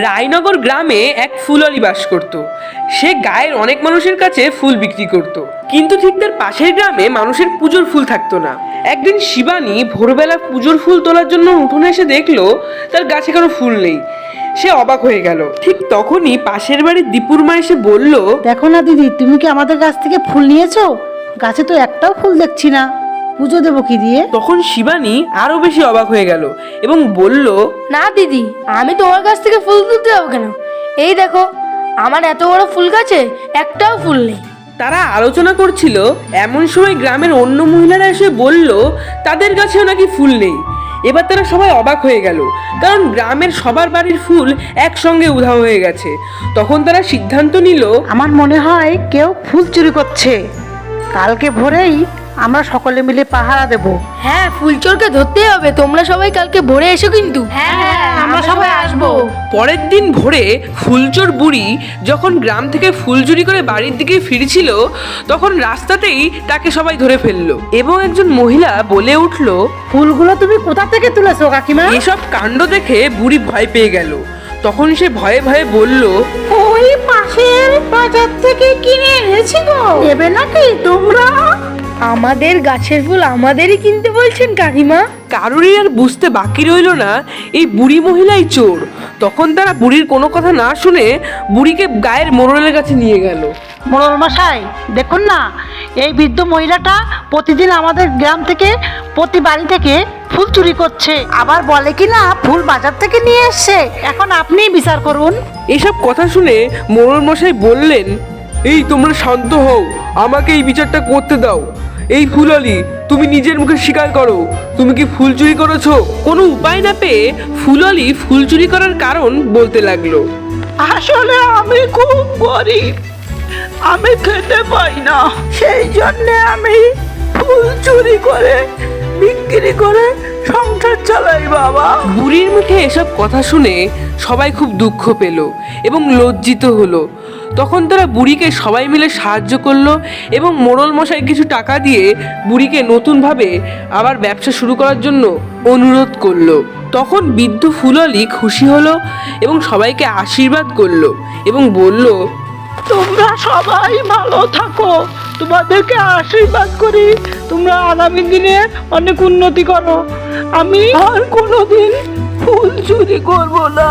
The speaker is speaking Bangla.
রায়নগর গ্রামে এক ফুলওয়ালি বাস করত। সে গায়ের অনেক মানুষের কাছে ফুল বিক্রি করত, কিন্তু ঠিক তার পাশের গ্রামে মানুষের পুজোর ফুল থাকতো না। একদিন শিবানী ভোরবেলা পুজোর ফুল তোলার জন্য উঠোনে এসে দেখলো তার গাছে কোনো ফুল নেই। সে অবাক হয়ে গেল। ঠিক তখনই পাশের বাড়ির দীপুর মা এসে বলল, দেখো না দিদি, তুমি কি আমাদের গাছ থেকে ফুল নিয়েছো? গাছে তো একটাও ফুল দেখছি না, পুজো দেবো কি দিয়ে? তখন শিবানী আরো বেশি অবাক হয়ে গেল এবং বলল, না দিদি, আমি তোমার কাছ থেকে ফুল তুলতে যাবো কেন? এই দেখো, আমার এত বড় ফুল গাছে একটাও ফুল নেই। তারা আলোচনা করছিল, এমন সময় গ্রামের অন্য মহিলারা এসে বলল তাদের গাছেও নাকি ফুল নেই। এবার তারা সবাই অবাক হয়ে গেল, কারণ গ্রামের সবার বাড়ির ফুল একসঙ্গে উধাও হয়ে গেছে। তখন তারা সিদ্ধান্ত নিল, আমার মনে হয় কেউ ফুল চুরি করছে। কালকে ভোরেই আমরা সকলে মিলে পাহারা দেব। হ্যাঁ, ফুলচোরকে ধরতেই হবে। তোমরা সবাই কালকে ভোরে এসো কিন্তু। হ্যাঁ, আমরা সবাই আসবো। পরের দিন ভোরে ফুলচোর বুড়ি যখন গ্রাম থেকে ফুল চুরি করে বাড়ির দিকে ফিরছিল, তখন রাস্তাতেই তাকে সবাই ধরে ফেললো এবং একজন মহিলা বলে উঠল, ফুলগুলো তুমি কোথা থেকে তুলেছো কাকিমা? এসব কাণ্ড দেখে বুড়ি ভয় পেয়ে গেল। তখন সে ভয়ে ভয়ে বলল, ওই পাশের বাজার থেকে কিনে এনেছি গো। নেবে নাকি তোমরা? আমাদের গাছের ফুল আমাদেরই কিনতে বলছেন কাকিমা? কারোরই আর বুঝতে বাকি রইল না এই বুড়ি মহিলাই চোর। তখন তারা বুড়ির কোনো কথা না শুনে বুড়িকে গায়ের মোড়লের কাছে নিয়ে গেল। মোড়ল মশাই, দেখুন না, এই বৃদ্ধ মহিলাটা প্রতিদিন আমাদের গ্রাম থেকে, প্রতি বাড়ি থেকে ফুল চুরি করছে। আবার বলে কি না ফুল বাজার থেকে নিয়ে এসছে। এখন আপনিই বিচার করুন। এসব কথা শুনে মোড়ল মশাই বললেন, এই তোমরা শান্ত হও, আমাকে এই বিচারটা করতে দাও। এই ফুলওয়ালি, তুমি নিজের মুখে স্বীকার করো, তুমি কি ফুল চুরি করেছো? কোনো উপায় না পেয়ে ফুলওয়ালি ফুল চুরি করার কারণ বলতে লাগলো। আসলে আমি খুব গরিব, আমি খেতে পাই না, সেই জন্য আমি ফুল চুরি করে বিক্রি করে সংসার চালাই বাবা। বুড়ির মুখে এসব কথা শুনে সবাই খুব দুঃখ পেল এবং লজ্জিত হলো। তখন তারা বুড়িকে সবাই মিলে সাহায্য করলো এবং মোড়ল মশাই কিছু টাকা দিয়ে বুড়িকে নতুনভাবে আবার ব্যবসা শুরু করার জন্য অনুরোধ করলো। তখন বৃদ্ধ ফুলওয়ালি খুশি হলো এবং সবাইকে আশীর্বাদ করলো এবং বলল, তোমরা সবাই ভালো থাকো, তোমাদেরকে আশীর্বাদ করি, তোমরা আগামী দিনে অনেক উন্নতি করো। আমি আর কোনোদিন ফুল চুরি করবো না।